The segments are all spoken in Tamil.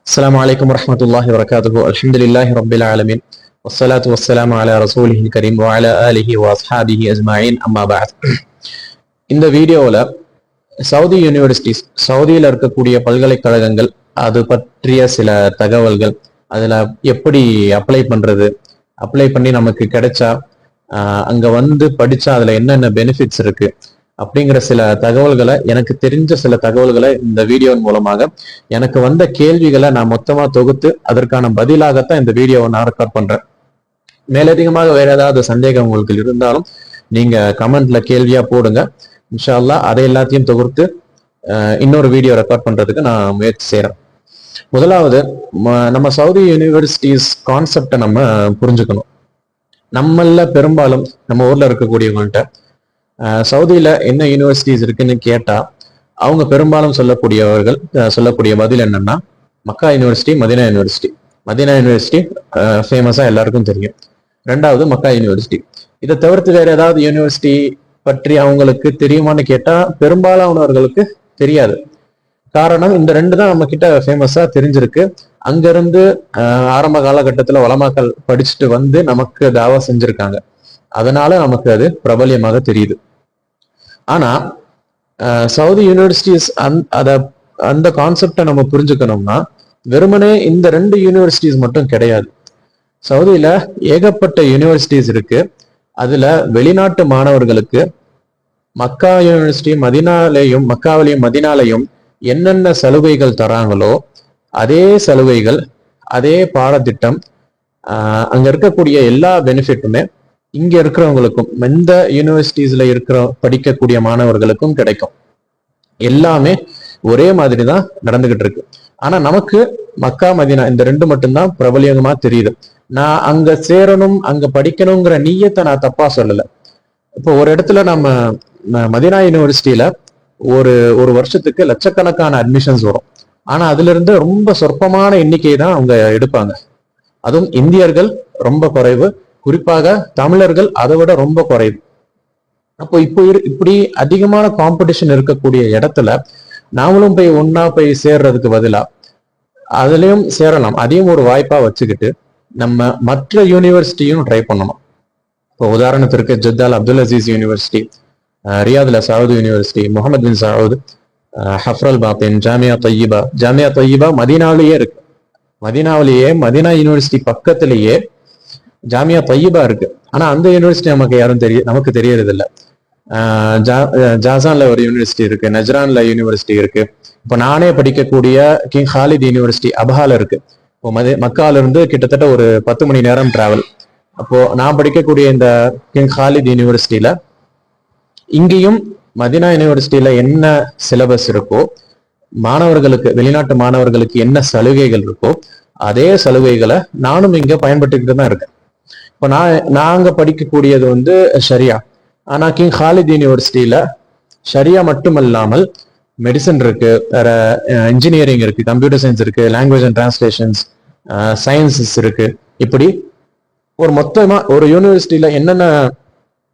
السلام عليكم ورحمة الله وبركاته. الحمد لله رب العالمين والصلاة والسلام على رسوله الكريم وعلى آله وأصحابه أجمعين أما بعد. இந்த வீடியோவில் சவுதி யூனிவர்சிட்டிஸ், சவுதியில் இருக்கக்கூடிய பல்கலைக்கழகங்கள் அது பற்றிய சில தகவல்கள், அதில் எப்படி அப்ளை பண்ணுறது, அப்ளை பண்ணி நமக்கு கிடைச்சா அங்கே வந்து படித்தா அதில் என்னென்ன பெனிஃபிட்ஸ் இருக்குது அப்படிங்கிற சில தகவல்களை, எனக்கு தெரிஞ்ச சில தகவல்களை இந்த வீடியோவின் மூலமாக எனக்கு வந்த கேள்விகளை நான் மொத்தமா தொகுத்து அதற்கான பதிலாகத்தான் இந்த வீடியோவை நான் ரெக்கார்ட் பண்றேன். மேலதிகமாக வேற ஏதாவது சந்தேகம் உங்களுக்கு இருந்தாலும் நீங்க கமெண்ட்ல கேள்வியா போடுங்க. இன்ஷா அல்லாஹ் அதை எல்லாத்தையும் தொகுத்து இன்னொரு வீடியோ ரெக்கார்ட் பண்றதுக்கு நான் முயற்சி செய்யறேன். முதலாவது, நம்ம சவுதி யூனிவர்சிட்டிஸ் கான்செப்டை நம்ம புரிஞ்சுக்கணும். நம்மள பெரும்பாலும் நம்ம ஊர்ல இருக்கக்கூடியவங்கள்ட்ட சவுதியில என்ன யூனிவர்சிட்டிஸ் இருக்குன்னு கேட்டா அவங்க பெரும்பாலும் சொல்லக்கூடிய பதில் என்னன்னா, Mecca university, Medina university. Medina university ஃபேமஸா எல்லாருக்கும் தெரியும். ரெண்டாவது மக்கா யூனிவர்சிட்டி. இதை தவிர்த்து வேற ஏதாவது யூனிவர்சிட்டி பற்றி அவங்களுக்கு தெரியுமான்னு கேட்டா பெரும்பாலானவர்களுக்கு தெரியாது. காரணம், இந்த ரெண்டு தான் நம்ம கிட்ட ஃபேமஸா தெரிஞ்சிருக்கு. அங்கிருந்து ஆரம்ப காலகட்டத்துல உலமாக்கள் படிச்சுட்டு வந்து நமக்கு தாவா செஞ்சிருக்காங்க. அதனால நமக்கு அது பிரபல்யமாக தெரியுது. ஆனா சவுதி யூனிவர்சிட்டிஸ் அந்த கான்செப்டை நம்ம புரிஞ்சுக்கணும்னா வெறுமனே இந்த ரெண்டு யூனிவர்சிட்டிஸ் மட்டும் கிடையாது. சவுதியில ஏகப்பட்ட யூனிவர்சிட்டிஸ் இருக்கு. அதுல வெளிநாட்டு மாணவர்களுக்கு மக்கா யூனிவர்சிட்டி மக்காவிலையும் மதீனாலையும் என்னென்ன சலுகைகள் தராங்களோ அதே சலுகைகள், அதே பாடத்திட்டம், அங்க இருக்கக்கூடிய எல்லா பெனிஃபிட்டுமே இங்க இருக்கிறவங்களுக்கும், எந்த யூனிவர்சிட்டிஸ்ல படிக்கக்கூடிய மாணவர்களுக்கும் கிடைக்கும். எல்லாமே ஒரே மாதிரி தான் நடந்துகிட்டு இருக்கு. ஆனா நமக்கு மக்கா மதீனா இந்த ரெண்டு மட்டும்தான் பிரபலியமா தெரியுது. நான் அங்க சேரணும், அங்க படிக்கணுங்கிற நீயத்தை நான் தப்பா சொல்லல. இப்போ ஒரு இடத்துல நம்ம மதீனா யூனிவர்சிட்டியில ஒரு வருஷத்துக்கு லட்சக்கணக்கான அட்மிஷன்ஸ் வரும். ஆனா அதுல இருந்து ரொம்ப சொற்பமான எண்ணிக்கை தான் அவங்க எடுப்பாங்க. அதுவும் இந்தியர்கள் ரொம்ப குறைவு, குறிப்பாக தமிழர்கள் அதை விட ரொம்ப குறைவு. அப்போ இப்படி அதிகமான காம்படிஷன் இருக்கக்கூடிய இடத்துல நாமளும் போய் சேர்றதுக்கு பதிலா அதுலயும் சேரலாம். அதையும் ஒரு வாய்ப்பா வச்சுக்கிட்டு நம்ம மற்ற யூனிவர்சிட்டியும் ட்ரை பண்ணணும். இப்போ உதாரணத்திற்கு ஜத்தால் அப்துல் அசீஸ் யூனிவர்சிட்டி, ரியாதுல Saud university, Muhammad bin Saud, ஹஃப்ரல் பாத்தின், ஜாமியா தொய்யிபா மதீனாவிலேயே இருக்கு. மதீனா யூனிவர்சிட்டி பக்கத்திலேயே ஜாமியா தொய்யிபா இருக்கு. ஆனா அந்த யூனிவர்சிட்டி நமக்கு தெரியறது இல்லை. ஜாசான்ல ஒரு யூனிவர்சிட்டி இருக்கு, நஜ்ரான்ல யூனிவர்சிட்டி இருக்கு. இப்போ நானே படிக்கக்கூடிய கிங் ஹாலித் யூனிவர்சிட்டி அபஹால இருக்கு. இப்போ மக்கால இருந்து கிட்டத்தட்ட ஒரு 10 மணி நேரம் டிராவல். அப்போ நான் படிக்கக்கூடிய இந்த கிங் ஹாலித் யூனிவர்சிட்டியில இங்கேயும் மதீனா யூனிவர்சிட்டியில என்ன சிலபஸ் இருக்கோ, மாணவர்களுக்கு, வெளிநாட்டு மாணவர்களுக்கு என்ன சலுகைகள் இருக்கோ அதே சலுகைகளை நானும் இங்க பயன்பட்டுக்கிட்டு தான் இருக்கேன். இப்போ நாங்க படிக்கக்கூடியது வந்து ஷரியா. ஆனா கிங் ஹாலித் யூனிவர்சிட்டியில ஷரியா மட்டுமல்லாமல் மெடிசன் இருக்கு, வேற இன்ஜினியரிங் இருக்கு, கம்ப்யூட்டர் சயின்ஸ் இருக்கு, லாங்குவேஜ் அண்ட் டிரான்ஸ்லேஷன்ஸ், சயின்சஸ் இருக்கு. இப்படி மொத்தமா ஒரு யூனிவர்சிட்டியில என்னென்ன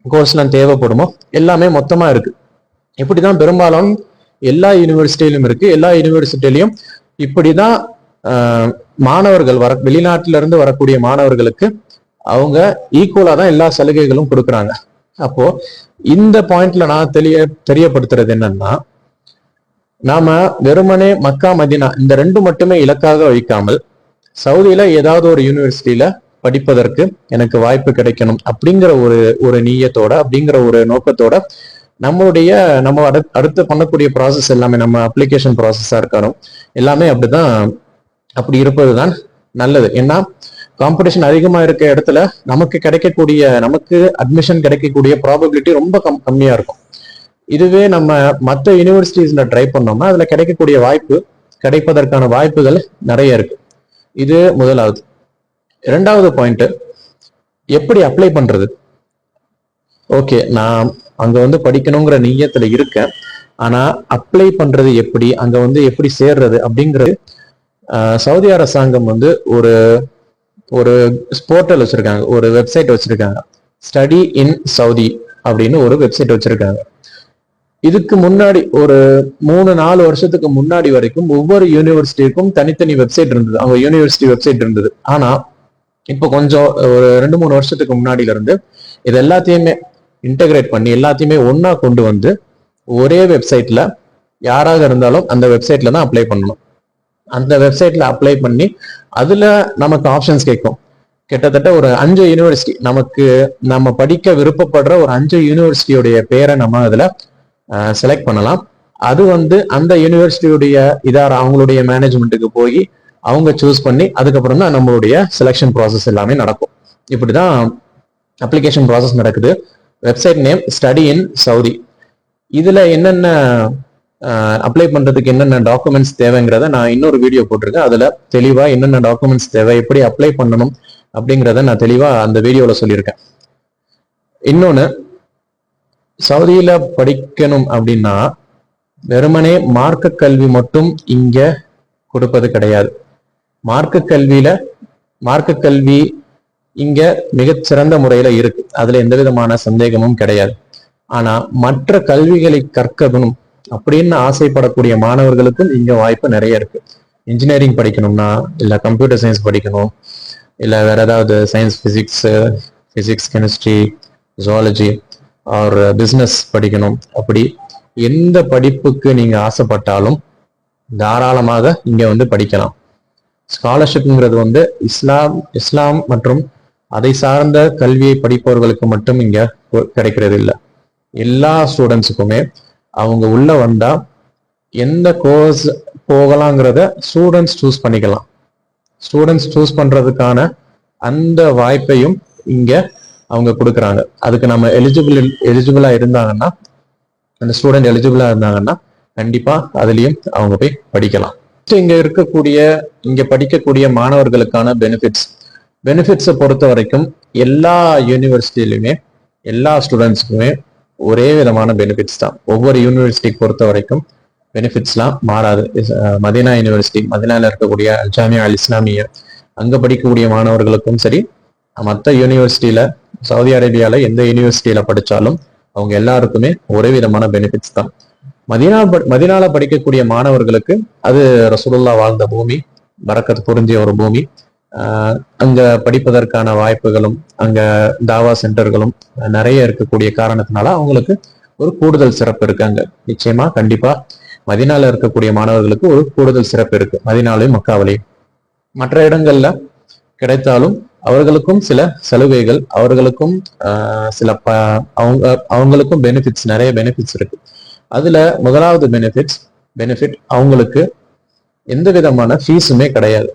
கோர்ஸ்லாம் தேவைப்படுமோ எல்லாமே மொத்தமா இருக்கு. இப்படிதான் பெரும்பாலும் எல்லா யூனிவர்சிட்டியிலும் இருக்கு. எல்லா யூனிவர்சிட்டியிலையும் இப்படிதான் மாணவர்கள் வெளிநாட்டில இருந்து வரக்கூடிய மாணவர்களுக்கு அவங்க ஈக்குவலா தான் எல்லா சலுகைகளும் கொடுக்குறாங்க. அப்போ இந்த பாயிண்ட்ல நான் தெரியப்படுத்துறது என்னன்னா, நாம வெறுமனே மக்கா மதீனா இந்த ரெண்டு மட்டுமே இலக்காக வைக்காமல் சவுதியில ஏதாவது ஒரு யூனிவர்சிட்டியில படிப்பதற்கு எனக்கு வாய்ப்பு கிடைக்கணும் அப்படிங்கிற ஒரு நீயத்தோட, அப்படிங்கிற ஒரு நோக்கத்தோட நம்ம அடுத்து பண்ணக்கூடிய ப்ராசஸ் எல்லாமே, நம்ம அப்ளிகேஷன் ப்ராசஸா இருக்கணும், எல்லாமே அப்படி இருப்பதுதான் நல்லது. ஏன்னா காம்படிஷன் அதிகமா இருக்க இடத்துல நமக்கு அட்மிஷன் கிடைக்கக்கூடிய ப்ராபபிலிட்டி ரொம்ப கம்மியா இருக்கும். இதுவே நம்ம மற்ற யூனிவர்சிட்டிஸ்ல ட்ரை பண்ணோம்னா அதுல கிடைப்பதற்கான வாய்ப்புகள் நிறைய இருக்கு. இது முதலாவது. இரண்டாவது பாயிண்ட், எப்படி அப்ளை பண்றது? ஓகே, நான் அங்க வந்து படிக்கணுங்கிற நீயத்துல இருக்கேன். ஆனா அப்ளை பண்றது எப்படி, அங்க வந்து எப்படி சேர்றது அப்படிங்கிறது சவுதி அரசாங்கம் வந்து ஒரு போர்ட்டல் வச்சிருக்காங்க, ஒரு வெப்சைட் வச்சிருக்காங்க. ஸ்டடி இன் சவுதி அப்படின்னு ஒரு வெப்சைட் வச்சிருக்காங்க. இதுக்கு முன்னாடி ஒரு 3-4 வருஷத்துக்கு முன்னாடி வரைக்கும் ஒவ்வொரு யூனிவர்சிட்டிக்கும் தனித்தனி வெப்சைட் இருந்தது, அவங்க யூனிவர்சிட்டி வெப்சைட் இருந்தது. ஆனா இப்போ கொஞ்சம் ஒரு 2-3 வருஷத்துக்கு முன்னாடில இருந்து இது எல்லாத்தையுமே இன்டகிரேட் பண்ணி எல்லாத்தையுமே ஒன்னா கொண்டு வந்து ஒரே வெப்சைட்ல யாராக இருந்தாலும் அந்த வெப்சைட்ல தான் அப்ளை பண்ணணும். அந்த வெப்சைட்ல அப்ளை பண்ணி அதுல நமக்கு ஆப்ஷன்ஸ் கேட்கும். கிட்டத்தட்ட ஒரு 5 யூனிவர்சிட்டி, நம்ம படிக்க விருப்பப்படுற ஒரு 5 யூனிவர்சிட்டியோடைய பேரை நம்ம அதுல செலக்ட் பண்ணலாம். அது வந்து அந்த யூனிவர்சிட்டியுடைய அவங்களுடைய மேனேஜ்மெண்ட்டுக்கு போய் அவங்க சூஸ் பண்ணி அதுக்கப்புறம் தான் நம்மளுடைய செலெக்ஷன் ப்ராசஸ் எல்லாமே நடக்கும். இப்படிதான் அப்ளிகேஷன் ப்ராசஸ் நடக்குது. Website name study in Saudi. இதுல என்னென்ன அப்ளை பண்றதுக்கு என்னென்ன டாக்குமெண்ட்ஸ் தேவைங்கிறத நான் இன்னொரு வீடியோ போட்டிருக்கேன். அதுல தெளிவா என்னென்ன டாக்குமெண்ட்ஸ் தேவை, எப்படி அப்ளை பண்ணணும் அப்படிங்கிறத நான் தெளிவா அந்த வீடியோல சொல்லியிருக்கேன். இன்னொன்னு, சவுதியில படிக்கணும் அப்படின்னா வெறுமனே மார்க்க கல்வி மட்டும் இங்க கொடுப்பது கிடையாது. மார்க்க கல்வி இங்க மிகச்சிறந்த முறையில இருக்கு, அதுல எந்த விதமான சந்தேகமும் கிடையாது. ஆனா மற்ற கல்விகளை கற்கணும் அப்படின்னு ஆசைப்படக்கூடிய மாணவர்களுக்கும் இங்க வாய்ப்பு நிறைய இருக்கு. இன்ஜினியரிங் படிக்கணும்னா, இல்ல கம்ப்யூட்டர் சயின்ஸ் படிக்கணும், இல்ல வேற ஏதாவது science, physics, chemistry, zoology or business படிக்கணும், அப்படி எந்த படிப்புக்கு நீங்க ஆசைப்பட்டாலும் தாராளமாக இங்க வந்து படிக்கலாம். ஸ்காலர்ஷிப்ங்கிறது வந்து இஸ்லாம் மற்றும் அதை சார்ந்த கல்வியை படிப்பவர்களுக்கு மட்டும் இங்க கிடைக்கிறது இல்லை. எல்லா ஸ்டூடெண்ட்ஸுக்குமே அவங்க உள்ள வந்தா எந்த கோர்ஸ் போகலாங்கிறத ஸ்டூடெண்ட்ஸ் சூஸ் பண்ணிக்கலாம். ஸ்டூடெண்ட்ஸ் சூஸ் பண்றதுக்கான அந்த வாய்ப்பையும் இங்க அவங்க கொடுக்குறாங்க. அதுக்கு நம்ம எலிஜிபிளா இருந்தாங்கன்னா, அந்த ஸ்டூடெண்ட் எலிஜிபிளா இருந்தாங்கன்னா கண்டிப்பா அதுலயும் அவங்க போய் படிக்கலாம். இங்க படிக்கக்கூடிய மாணவர்களுக்கான பெனிஃபிட்ஸை பொறுத்த வரைக்கும் எல்லா யூனிவர்சிட்டியிலுமே எல்லா ஸ்டூடெண்ட்ஸுக்குமே ஒரே விதமான பெனிஃபிட்ஸ் தான். ஒவ்வொரு யூனிவர்சிட்டிக்கு பொறுத்த வரைக்கும் பெனிஃபிட்ஸ்லாம் மாறாது. மதீனா யூனிவர்சிட்டி, மதீனால இருக்கக்கூடிய ஜாமியா அல் இஸ்லாமியா, அங்க படிக்கக்கூடிய மாணவர்களுக்கும் சரி, மற்ற யூனிவர்சிட்டியில சவுதி அரேபியால எந்த யூனிவர்சிட்டியில படிச்சாலும் அவங்க எல்லாருக்குமே ஒரே விதமான பெனிஃபிட்ஸ் தான். மதீனால படிக்கக்கூடிய மாணவர்களுக்கு அது ரசூலுல்லாஹ் வாழ்ந்த பூமி, பரக்கத் புரிஞ்சிய ஒரு பூமி. அங்க படிப்பதற்கான வாய்ப்புகளும் அங்க தாவா சென்டர்களும் நிறைய இருக்கக்கூடிய காரணத்தினால அவங்களுக்கு ஒரு கூடுதல் சிறப்பு இருக்கு. அங்க நிச்சயமா கண்டிப்பா மதீனால இருக்கக்கூடிய மாணவர்களுக்கு ஒரு கூடுதல் சிறப்பு இருக்கு, மதீனாலையும் மக்காவிலையும். மற்ற இடங்கள்ல கிடைத்தாலும் அவர்களுக்கும் சில சலுகைகள், அவர்களுக்கும் சில அவங்களுக்கும் பெனிஃபிட்ஸ், நிறைய பெனிஃபிட்ஸ் இருக்கு. அதுல முதலாவது பெனிஃபிட் அவங்களுக்கு எந்த விதமான ஃபீஸுமே கிடையாது.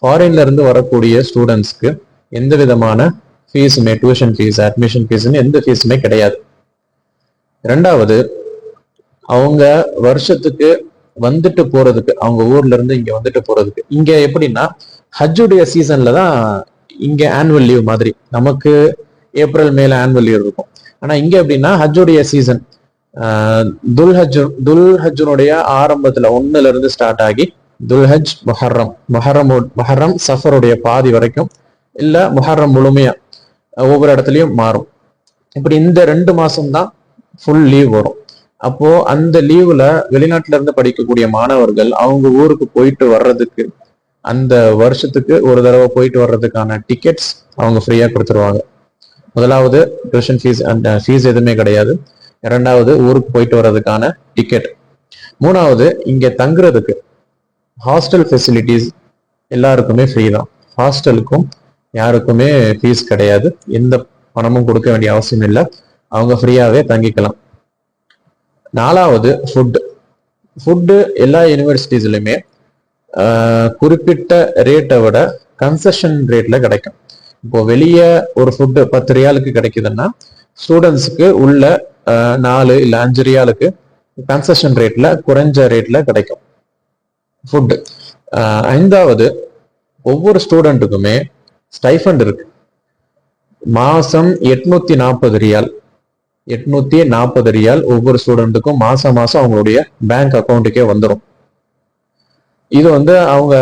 ஃபாரின்ல இருந்து வரக்கூடிய ஸ்டூடெண்ட்ஸ்க்கு எந்த விதமான ஃபீஸுமே, டியூஷன் ஃபீஸ், அட்மிஷன் ஃபீஸ்ன்னு எந்த ஃபீஸுமே கிடையாது. இரண்டாவது, அவங்க வருஷத்துக்கு வந்துட்டு போறதுக்கு, அவங்க ஊர்ல இருந்து இங்க வந்துட்டு போறதுக்கு, இங்க எப்படின்னா ஹஜ்ஜுடைய சீசன்ல தான் இங்க ஆனுவல் லீவ் மாதிரி. நமக்கு ஏப்ரல் மேல ஆனுவல் லீவ் இருக்கும். ஆனா இங்க எப்படின்னா ஹஜ்ஜுடைய சீசன் துல்ஹஜ்ஜுடைய ஆரம்பத்துல 1ல இருந்து ஸ்டார்ட் ஆகி துல்ஹஜ், முஹர்ரம் சஃபருடைய பாதி வரைக்கும், இல்ல முஹர்ரம் முழுமையா ஒவ்வொரு இடத்துலயும் மாறும். இப்படி இந்த 2 மாசம் தான் ஃபுல் லீவ் வரும். அப்போ அந்த லீவ்ல வெளிநாட்டுல இருந்து படிக்கக்கூடிய மாணவர்கள் அவங்க ஊருக்கு போயிட்டு வர்றதுக்கு, அந்த வருஷத்துக்கு ஒரு தடவை போயிட்டு வர்றதுக்கான டிக்கெட்ஸ் அவங்க ஃப்ரீயா கொடுத்துருவாங்க. முதலாவது டியூஷன் ஃபீஸ், அந்த ஃபீஸ் எதுவுமே கிடையாது. இரண்டாவது ஊருக்கு போயிட்டு வர்றதுக்கான டிக்கெட். மூணாவது இங்க தங்குறதுக்கு ஹாஸ்டல் ஃபெசிலிட்டிஸ் எல்லாருக்குமே ஃப்ரீ தான். ஹாஸ்டலுக்கும் யாருக்குமே ஃபீஸ் கிடையாது, எந்த பணமும் கொடுக்க வேண்டிய அவசியம் இல்லை, அவங்க ஃப்ரீயாவே தங்கிக்கலாம். நாலாவது ஃபுட்டு எல்லா யூனிவர்சிட்டிஸ்லயுமே குறிப்பிட்ட ரேட்டை விட கன்செஷன் ரேட்ல கிடைக்கும். இப்போ வெளியே ஒரு ஃபுட்டு 10 ரியாலுக்கு கிடைக்குதுன்னா ஸ்டூடெண்ட்ஸுக்கு உள்ள 4 இல்ல 5 ரியாலுக்கு கன்செஷன் ரேட்ல, குறைஞ்ச ரேட்ல கிடைக்கும் ஃபுட்டு. ஐந்தாவது, ஒவ்வொரு ஸ்டூடெண்ட்டுக்குமே ஸ்டைஃபண்ட் இருக்கு. மாசம் 840 ரியால் ஒவ்வொரு ஸ்டூடெண்ட்டுக்கும் மாசம் அவங்களுடைய பேங்க் அக்கௌண்ட்டுக்கே வந்துடும். இது வந்து அவங்க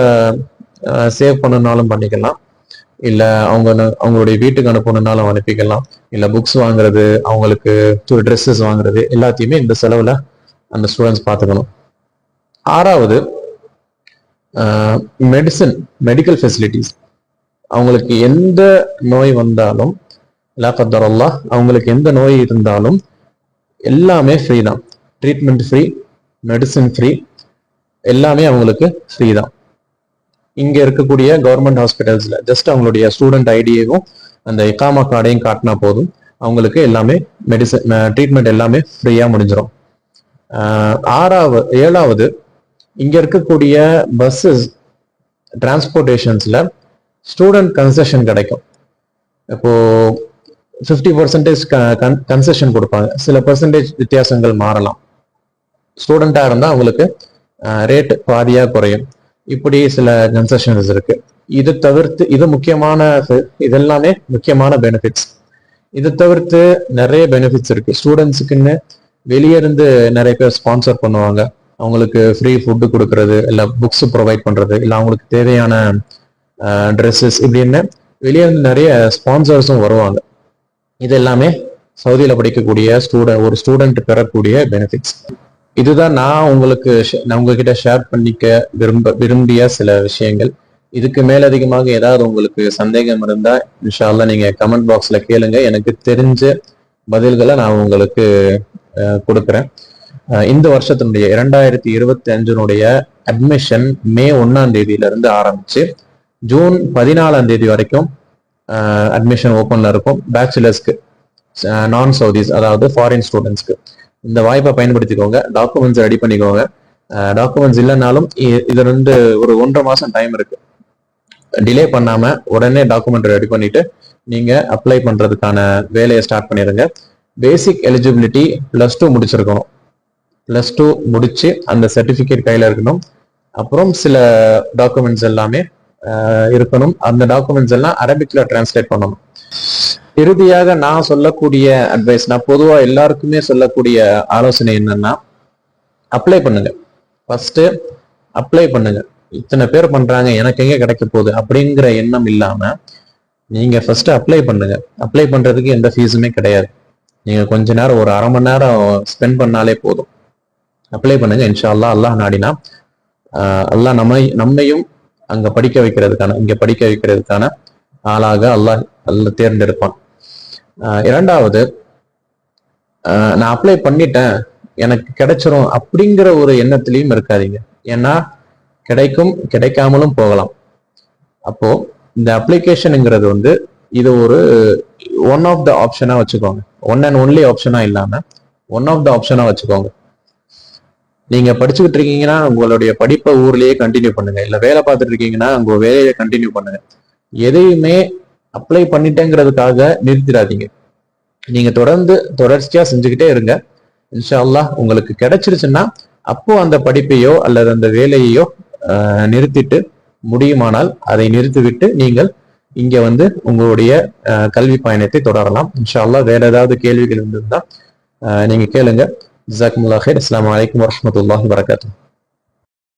சேவ் பண்ணனாலும் பண்ணிக்கலாம், இல்லை அவங்களுடைய வீட்டுக்கு அனுப்பணுன்னாலும் அனுப்பிக்கலாம், இல்லை புக்ஸ் வாங்குறது, அவங்களுக்கு ட்ரெஸ்ஸஸ் வாங்குறது, எல்லாத்தையுமே இந்த செலவில் அந்த ஸ்டூடெண்ட்ஸ் பார்த்துக்கணும். ஆறாவது, மெடிக்கல் ஃபெசிலிட்டிஸ். அவங்களுக்கு எந்த நோய் வந்தாலும், லா கத்தர் அல்லாஹ், அவங்களுக்கு எந்த நோய் இருந்தாலும் எல்லாமே ஃப்ரீ தான். ட்ரீட்மெண்ட் ஃப்ரீ, மெடிசின் ஃப்ரீ, எல்லாமே அவங்களுக்கு ஃப்ரீ தான். இங்க இருக்கக்கூடிய கவர்மெண்ட் ஹாஸ்பிட்டல்ஸ்ல ஜஸ்ட் அவங்களுடைய ஸ்டூடெண்ட் ஐடியையும் அந்த இகாமா கார்டையும் காட்டினா போதும், அவங்களுக்கு எல்லாமே மெடிசன் ட்ரீட்மெண்ட் எல்லாமே ஃப்ரீயா முடிஞ்சிடும். ஏழாவது, இங்க இருக்கக்கூடிய பஸ்ஸஸ் டிரான்ஸ்போர்டேஷன்ஸ்ல ஸ்டூடெண்ட் கன்செஷன் கிடைக்கும். இப்போ 50% கன்செஷன் கொடுப்பாங்க, சில பெர்சன்டேஜ் வித்தியாசங்கள் மாறலாம். ஸ்டூடெண்டா இருந்தா அவங்களுக்கு ரேட் பாதியா குறையும். இப்படி சில கன்செஷன்ஸ் இருக்கு. இது தவிர்த்து இதெல்லாமே முக்கியமான பெனிஃபிட்ஸ். இதை தவிர்த்து நிறைய பெனிஃபிட்ஸ் இருக்கு. ஸ்டூடெண்ட்ஸுக்குன்னு வெளியே இருந்து நிறைய பேர் ஸ்பான்சர் பண்ணுவாங்க. அவங்களுக்கு ஃப்ரீ ஃபுட்டு கொடுக்கறது, இல்லை புக்ஸ் ப்ரொவைட் பண்றது, இல்லை அவங்களுக்கு தேவையான ட்ரெஸ்ஸஸ், இப்படின்னு வெளியே இருந்து நிறைய ஸ்பான்சர்ஸும் வருவாங்க. இது எல்லாமே சவுதியில படிக்கக்கூடிய ஒரு ஸ்டூடெண்ட் பெறக்கூடிய பெனிஃபிட்ஸ். இதுதான் நான் உங்ககிட்ட ஷேர் பண்ணிக்க விரும்பிய சில விஷயங்கள். இதுக்கு மேலதிகமாக ஏதாவது உங்களுக்கு சந்தேகம் இருந்தா இன்ஷா அல்லாஹ் நீங்க கமெண்ட் பாக்ஸ்ல கேளுங்க. எனக்கு தெரிஞ்ச பதில்களை நான் உங்களுக்கு கொடுக்குறேன். இந்த வருஷத்தினுடைய 2025 அட்மிஷன் மே 1ஆம் தேதியிலிருந்து ஆரம்பிச்சு ஜூன் 14ஆம் தேதி வரைக்கும் அட்மிஷன் ஓப்பன்ல இருக்கும். பேச்சுலர்ஸ்க்கு, நான் சவுதிஸ், அதாவது ஃபாரின் ஸ்டூடெண்ட்ஸ்க்கு இந்த வாய்ப்பை பயன்படுத்திக்கோங்க. டாக்குமெண்ட்ஸ் ரெடி பண்ணிக்கோங்க. டாக்குமெண்ட்ஸ் இல்லைனாலும் இதுல ஒரு 1.5 மாசம் டைம் இருக்கு. டிலே பண்ணாம உடனே டாக்குமெண்ட் ரெடி பண்ணிட்டு நீங்க அப்ளை பண்றதுக்கான வேலையை ஸ்டார்ட் பண்ணிடுங்க. பேசிக் எலிஜிபிலிட்டி +2 முடிச்சிருக்கணும். +2 முடிச்சு அந்த சர்டிபிகேட் கையில இருக்கணும். அப்புறம் சில டாக்குமெண்ட்ஸ் எல்லாமே இருக்கணும். அந்த டாக்குமெண்ட்ஸ் எல்லாம் அரபிக்ல டிரான்ஸ்லேட் பண்ணணும். இறுதியாக நான் சொல்லக்கூடிய அட்வைஸ், நான் பொதுவா எல்லாருக்குமே சொல்லக்கூடிய ஆலோசனை என்னன்னா, அப்ளை பண்ணுங்க. ஃபர்ஸ்ட் அப்ளை பண்ணுங்க. இத்தனை பேர் பண்றாங்க, எனக்கு எங்க கிடைக்க போகுது அப்படிங்கிற எண்ணம் இல்லாம நீங்க ஃபர்ஸ்ட் அப்ளை பண்ணுங்க. அப்ளை பண்றதுக்கு எந்த ஃபீஸுமே கிடையாது. நீங்க கொஞ்ச நேரம், ஒரு 1/2 மணி நேரம் ஸ்பெண்ட் பண்ணாலே போதும். அப்ளை பண்ணுங்க. இன்ஷா அல்லாஹ், அல்லாஹ் நாடினா அல்லாஹ் நம்மையும் இங்க படிக்க வைக்கிறதுக்கான ஆளாக அல்லாஹ் தேர்ந்தெடுப்பான். இரண்டாவது, நான் அப்ளை பண்ணிட்டேன், எனக்கு கிடைச்சிரும் அப்படிங்கிற ஒரு எண்ணத்திலையும் இருக்காதீங்க. ஏன்னா கிடைக்கும், கிடைக்காமலும் போகலாம். அப்போ இந்த அப்ளிகேஷனுங்கிறது இது ஒரு ஒன் ஆஃப் த ஆப்ஷனா வச்சுக்கோங்க. ஒன் அண்ட் ஒன்லி ஆப்ஷனா இல்லாம ஒன் ஆஃப் த ஆப்ஷனா வச்சுக்கோங்க. நீங்க படிச்சுக்கிட்டு இருக்கீங்கன்னா உங்களுடைய படிப்பை ஊர்லயே கண்டினியூ பண்ணுங்க. இல்ல வேலை பார்த்துட்டு இருக்கீங்கன்னா உங்க வேலையை கண்டினியூ பண்ணுங்க. எதையுமே அப்ளை பண்ணிட்டேங்கிறதுக்காக நிறுத்திடாதீங்க. நீங்க தொடர்ச்சியா செஞ்சுக்கிட்டே இருங்க. இன்ஷா அல்லாஹ் உங்களுக்கு கிடைச்சிருச்சுன்னா அப்போ அந்த படிப்பையோ அல்லது அந்த வேலையையோ நிறுத்திட்டு, முடியுமானால் அதை நிறுத்திவிட்டு நீங்கள் இங்க உங்களுடைய கல்வி பயணத்தை தொடரலாம். இன்ஷா அல்லாஹ் வேற ஏதாவது கேள்விகள் இருந்திருந்தா நீங்க கேளுங்க. ஜஸாக்குமுல்லாஹ் ஹைர். அஸ்ஸலாமு அலைக்கும் வரஹ்மத்துல்லாஹி வபரகாத்துஹு.